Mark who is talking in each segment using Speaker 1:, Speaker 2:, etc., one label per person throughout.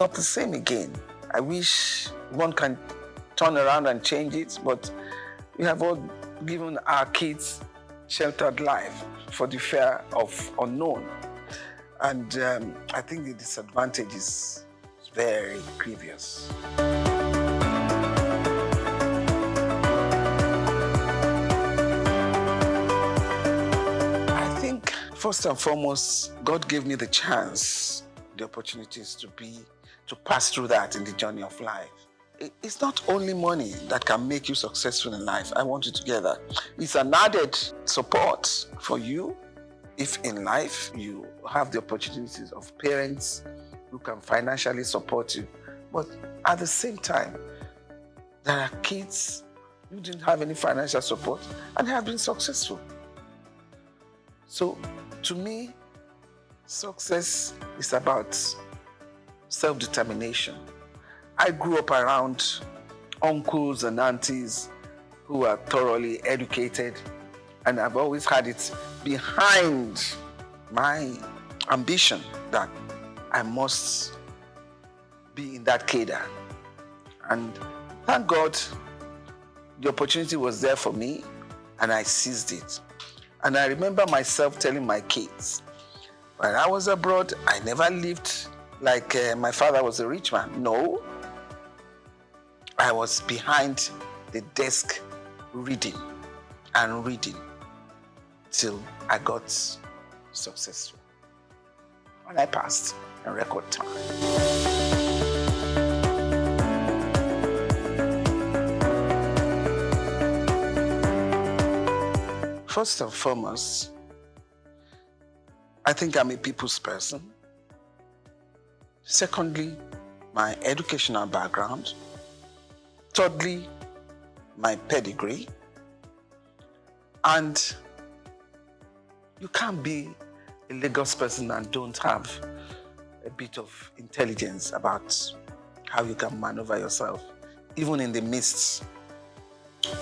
Speaker 1: not the same again. I wish one can turn around and change it, but we have all given our kids sheltered life for the fear of unknown. And I think the disadvantage is very grievous. I think first and foremost, God gave me the chance, the opportunities to pass through that in the journey of life. It's not only money that can make you successful in life. I want you to get that. It's an added support for you if in life you have the opportunities of parents who can financially support you. But at the same time, there are kids who didn't have any financial support and have been successful. So to me, success is about self-determination. I grew up around uncles and aunties who are thoroughly educated, and I've always had it behind my ambition that I must be in that cadre. And thank God the opportunity was there for me and I seized it. And I remember myself telling my kids, when I was abroad, I never lived like my father was a rich man. No. I was behind the desk reading and reading till I got successful. And I passed in record time. First and foremost, I think I'm a people's person. Secondly, my educational background. Thirdly, my pedigree. And you can't be a Lagos person and don't have a bit of intelligence about how you can maneuver yourself, even in the midst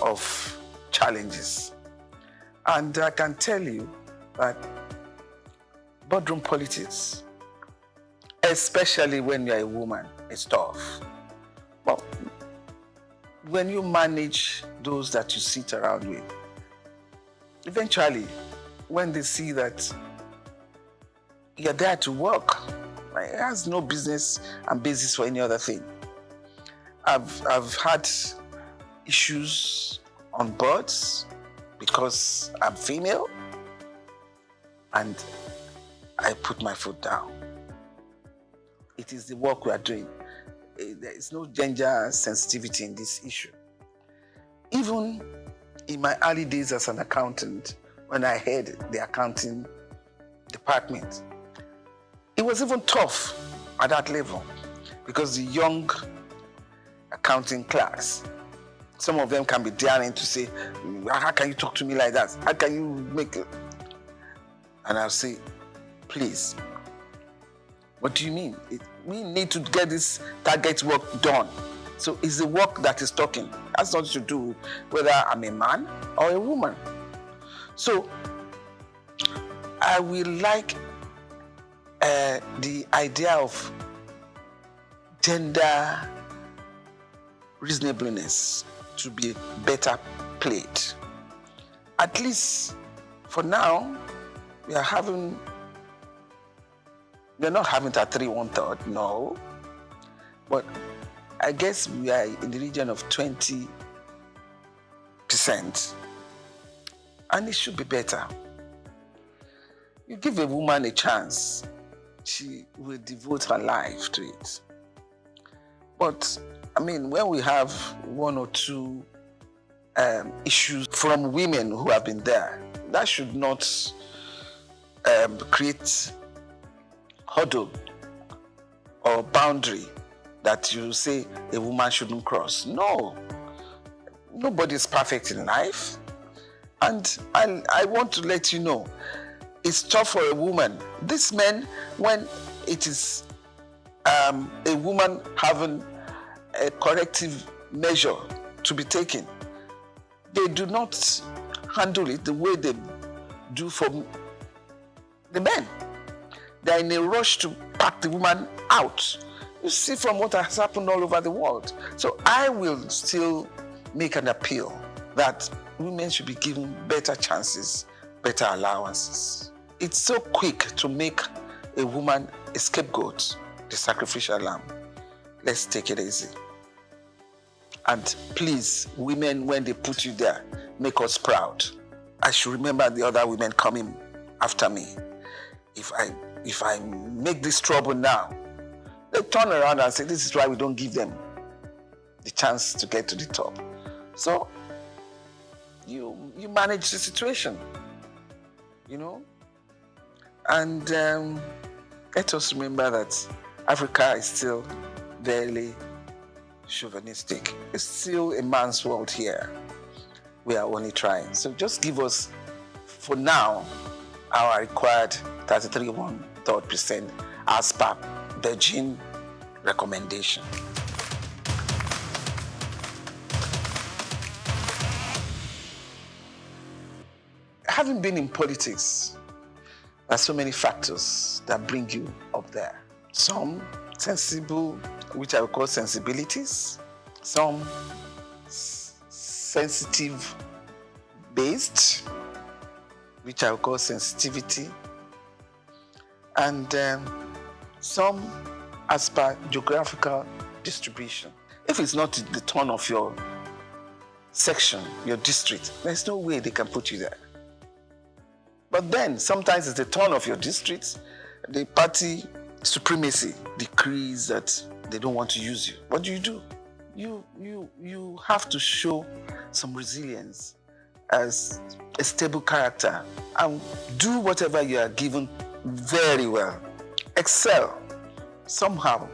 Speaker 1: of challenges. And I can tell you that boardroom politics, especially when you're a woman, is tough. Well, when you manage those that you sit around with, eventually, when they see that you're there to work, it has no business and basis for any other thing. I've had issues on boards because I'm female, and I put my foot down. It is the work we are doing. There is no gender sensitivity in this issue. Even in my early days as an accountant, when I head the accounting department, it was even tough at that level because the young accounting class, some of them can be daring to say, how can you talk to me like that? How can you make it? And I'll say, please, what do you mean? We need to get this target work done. So it's the work that is talking. That's nothing to do whether I'm a man or a woman. So I will like the idea of gender reasonableness to be better played. At least for now, we're not having it at 3 1/3, no. But I guess we are in the region of 20%. And it should be better. You give a woman a chance, she will devote her life to it. But, I mean, when we have 1 or 2 issues from women who have been there, that should not create hurdle or boundary that you say a woman shouldn't cross. No. Nobody's perfect in life. And I want to let you know, it's tough for a woman. These men, when it is a woman having a corrective measure to be taken, they do not handle it the way they do for the men. They're in a rush to pack the woman out You see from what has happened all over the world. So I will still make an appeal that women should be given better chances, better allowances. It's so quick to make a woman a scapegoat, the sacrificial lamb. Let's take it easy. And please, women, when they put you there, make us proud. I should remember the other women coming after me. If I make this trouble now, they turn around and say, this is why we don't give them the chance to get to the top. So you manage the situation, you know? And let us remember that Africa is still very chauvinistic. It's still a man's world here. We are only trying. So just give us, for now, our required 33.3% as per Beijing recommendation. Having been in politics, there are so many factors that bring you up there. Some sensible, which I would call sensibilities. Some sensitive based, which I would call sensitivity. And some as per geographical distribution. If it's not the turn of your section, your district, there's no way they can put you there. But then sometimes it's the turn of your district, the party supremacy decrees that they don't want to use you. What do? You have to show some resilience as a stable character and do whatever you are given very well. Excel. Somehow,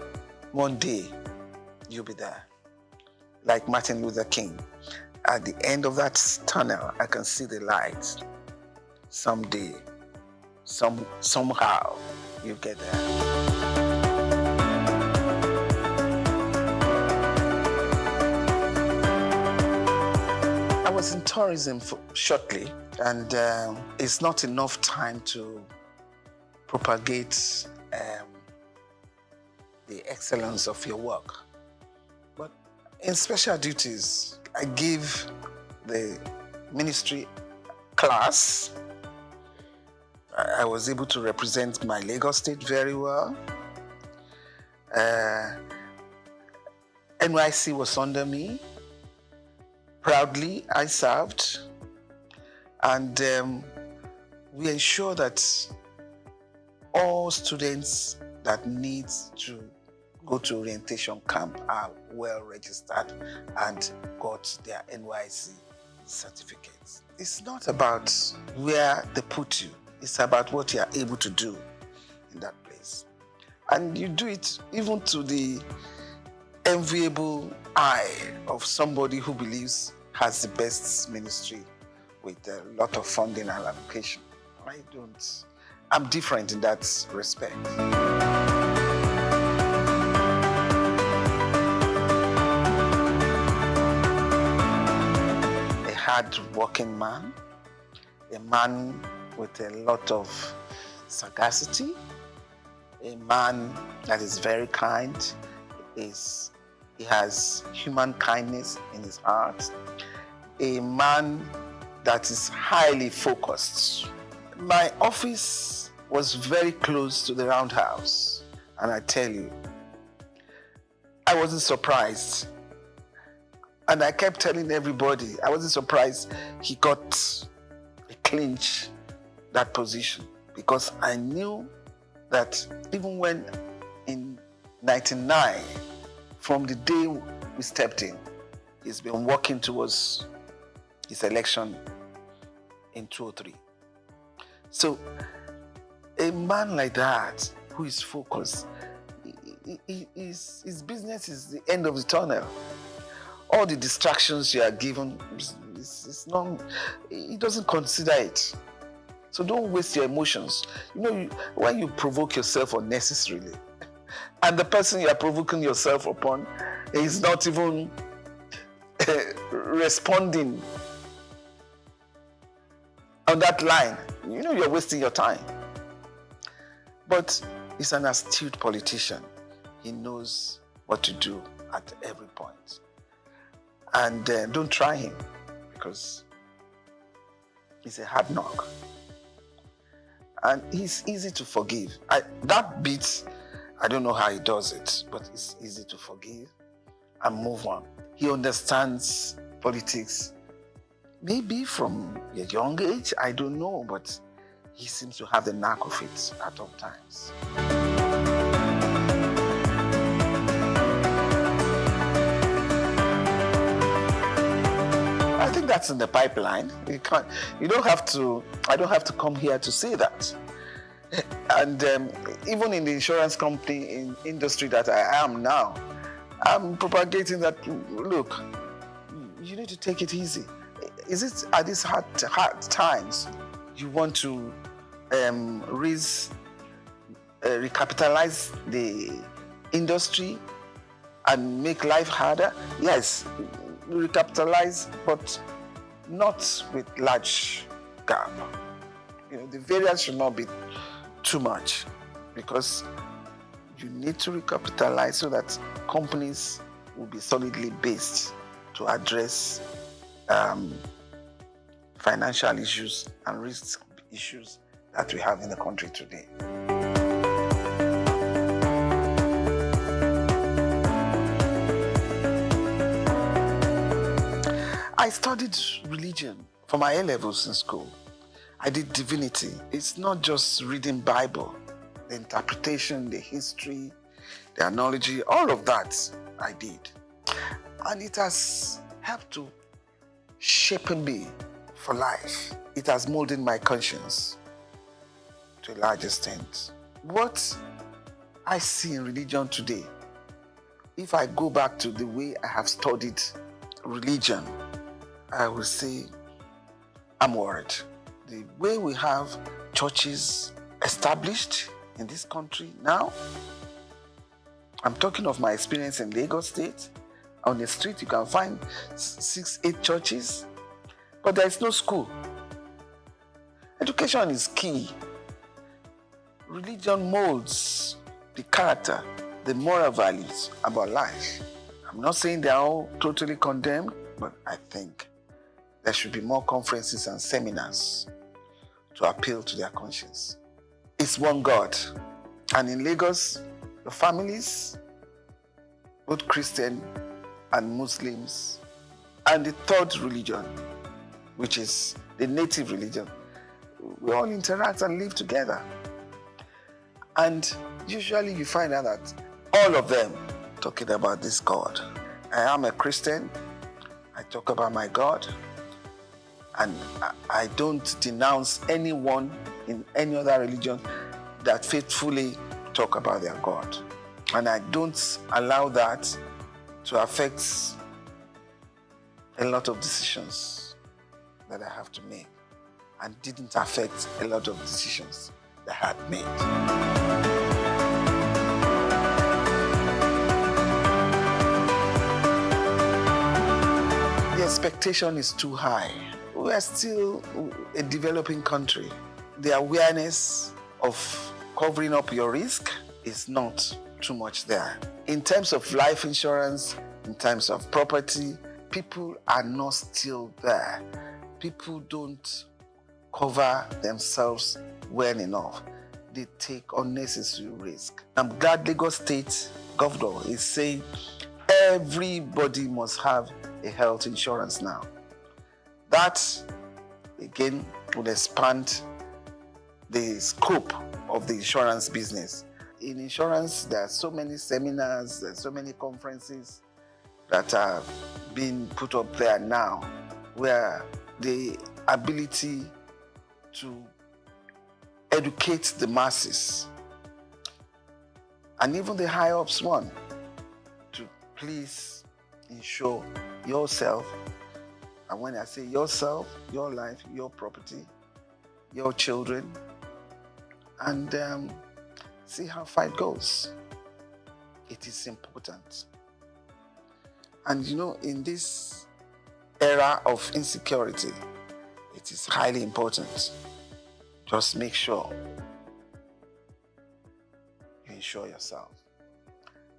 Speaker 1: one day, you'll be there. Like Martin Luther King. At the end of that tunnel, I can see the light. Someday, somehow, you get there. I was in tourism shortly, and it's not enough time to propagate the excellence of your work. But in special duties, I give the ministry class. I was able to represent my Lagos State very well. NYC was under me. Proudly, I served. And we ensure that all students that need to go to orientation camp are well registered and got their NYC certificates. It's not about where they put you. It's about what you are able to do in that place. And you do it even to the enviable eye of somebody who believes has the best ministry with a lot of funding and allocation. I'm different in that respect. A hard-working man, a man with a lot of sagacity, a man that is very kind, he has human kindness in his heart, a man that is highly focused. My office was very close to the Roundhouse, and I tell you, I wasn't surprised. And I kept telling everybody, I wasn't surprised he got a clinch that position, because I knew that even when in 99, from the day we stepped in, he's been working towards his election in 2003. So a man like that, who is focused, his business is the end of the tunnel. All the distractions you are given, he doesn't consider it. So don't waste your emotions. When you provoke yourself unnecessarily, and the person you are provoking yourself upon is not even responding on that line, you're wasting your time. But he's an astute politician. he knows what to do at every point. And don't try him, because he's a hard knock. And he's easy to forgive. That bit, I don't know how he does it, but it's easy to forgive and move on. He understands politics, maybe from a young age, I don't know, but he seems to have the knack of it at all times. I think that's in the pipeline. I don't have to come here to say that. And even in the insurance company industry that I am now, I'm propagating that, look, you need to take it easy. Is it at these hard times you want to recapitalize the industry and make life harder? Yes, recapitalize, but not with large gap. The variance should not be too much, because you need to recapitalize so that companies will be solidly based to address financial issues and risk issues that we have in the country today. I studied religion for my A-levels in school. I did divinity. It's not just reading Bible. The interpretation, the history, the analogy, all of that I did. And it has helped to shape me for life. It has molded my conscience to a large extent. What I see in religion today, if I go back to the way I have studied religion, I will say I'm worried. The way we have churches established in this country now, I'm talking of my experience in Lagos State. On the street, you can find 6, 8 churches, but there is no school. Education is key. Religion molds the character, the moral values about life. I'm not saying they are all totally condemned, but I think there should be more conferences and seminars to appeal to their conscience. It's one God. And in Lagos, the families, both Christian and Muslims, and the third religion, which is the native religion, we all interact and live together. And usually you find out that all of them talking about this God. I am a Christian. I talk about my God. And I don't denounce anyone in any other religion that faithfully talk about their God. And I don't allow that to affect a lot of decisions that I have to make, and didn't affect a lot of decisions that I had made. The expectation is too high. We are still a developing country. The awareness of covering up your risk is not too much there. In terms of life insurance, in terms of property, people are not still there. People don't cover themselves well enough. They take unnecessary risk. I'm glad Lagos State Governor is saying everybody must have a health insurance now. That, again, would expand the scope of the insurance business. In insurance, there are so many seminars, there are so many conferences that are being put up there now, where the ability to educate the masses, and even the high-ups one, to please insure yourself. And when I say yourself, your life, your property, your children, and see how far it goes. It is important. And in this era of insecurity, it is highly important. Just make sure you insure yourself.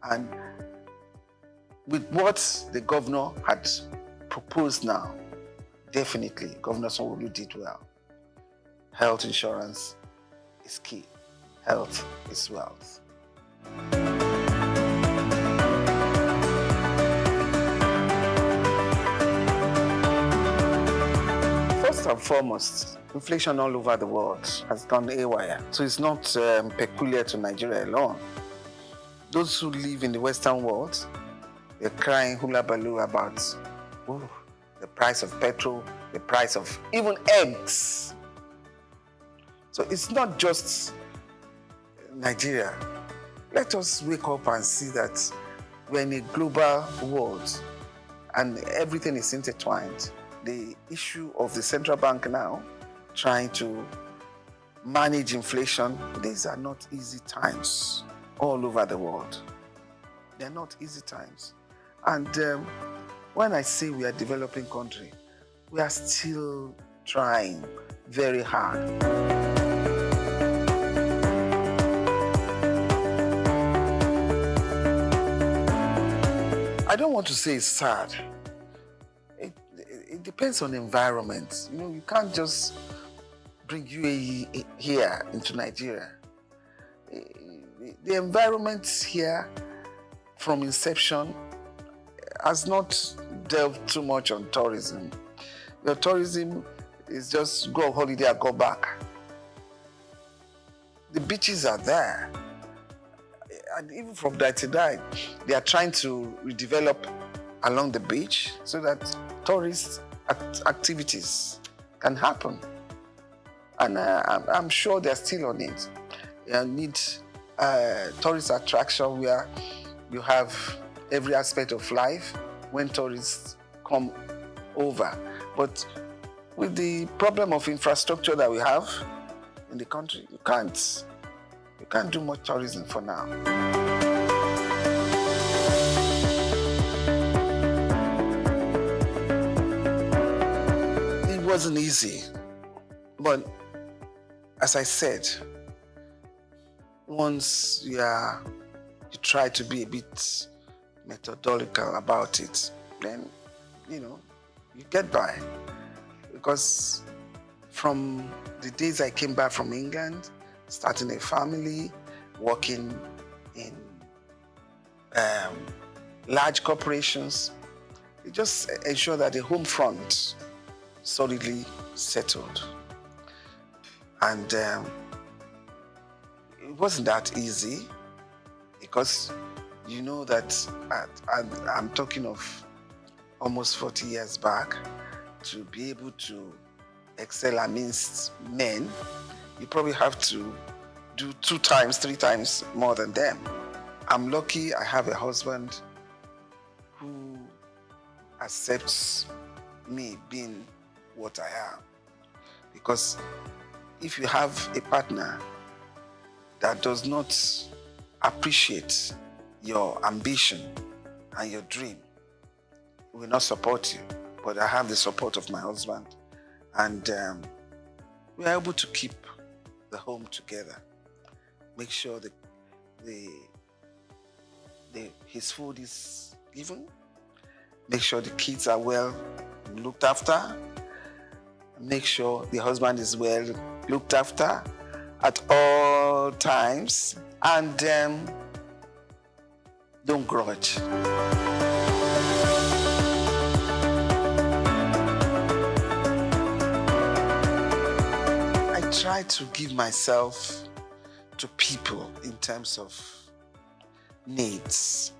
Speaker 1: And with what the governor had proposed now, definitely Governor Sanwo-Olu did well. Health insurance is key. Health is wealth. First and foremost, inflation all over the world has gone haywire. So it's not peculiar to Nigeria alone. Those who live in the Western world, they're crying hula baloo about the price of petrol, the price of even eggs. So it's not just Nigeria. Let us wake up and see that we're in a global world and everything is intertwined. The issue of the central bank now trying to manage inflation, these are not easy times all over the world. They're not easy times. And when I say we are a developing country, we are still trying very hard. I don't want to say it's sad. It depends on the environment. You know, you can't just bring UAE here into Nigeria. The environment here from inception has not delved too much on tourism. The tourism is just go on holiday and go back. The beaches are there. And even from day to day, they are trying to redevelop along the beach so that tourist activities can happen. And I'm sure they're still on it. You need tourist attraction where you have every aspect of life when tourists come over. But with the problem of infrastructure that we have in the country, you can't do much tourism for now. It wasn't easy, but as I said, once you try to be a bit methodological about it, then you get by. Because from the days I came back from England, starting a family, working in large corporations, it just ensure that the home front solidly settled. And it wasn't that easy, because you know that I'm talking of almost 40 years back. To be able to excel amidst men, you probably have to do 2 times, 3 times more than them. I'm lucky I have a husband who accepts me being what I am. Because if you have a partner that does not appreciate your ambition and your dream, he will not support you. But I have the support of my husband, and we are able to keep the home together. Make sure that his food is given. Make sure the kids are well looked after. Make sure the husband is well looked after at all times, and don't grudge. I try to give myself to people in terms of needs.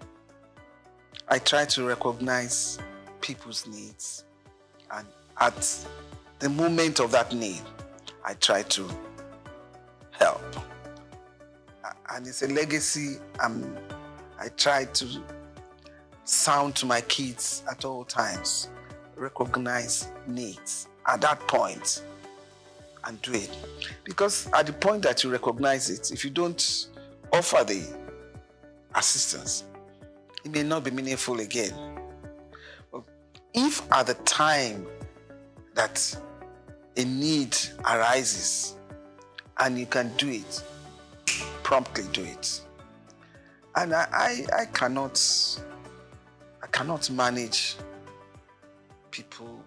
Speaker 1: I try to recognize people's needs, and at the moment of that need, I try to help. And it's a legacy I try to sound to my kids at all times. Recognize needs at that point and do it. Because at the point that you recognize it, if you don't offer the assistance, it may not be meaningful again. But if at the time that a need arises and you can do it, promptly do it. And I cannot manage people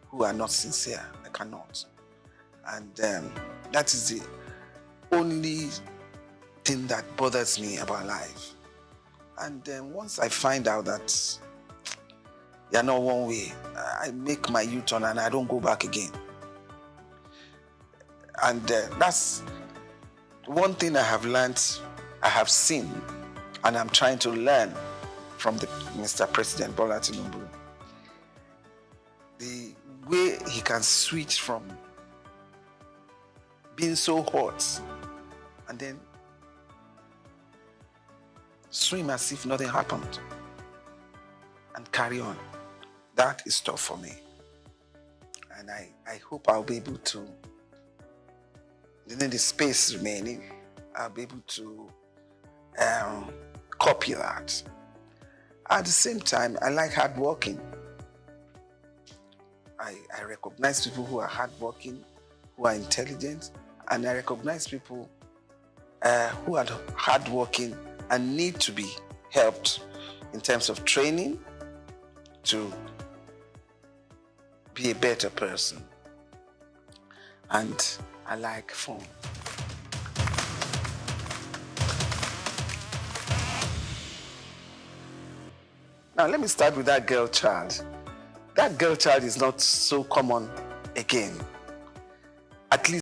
Speaker 1: who are not sincere. I cannot. And that is the only thing that bothers me about life. And once I find out that you're not one way, I make my U-turn and I don't go back again. And that's one thing I have learned, I have seen, and I'm trying to learn from Mr. President Bola Tinubu. The way he can switch from being so hot and then swim as if nothing happened and carry on. That is tough for me. And I hope I'll be able to, within the space remaining, I'll be able to copy that. At the same time, I like hardworking. I recognize people who are hardworking, who are intelligent, and I recognize people who are hardworking and need to be helped in terms of training to be a better person. And I like fun. Now let me start with that girl child. That girl child is not so common again. At least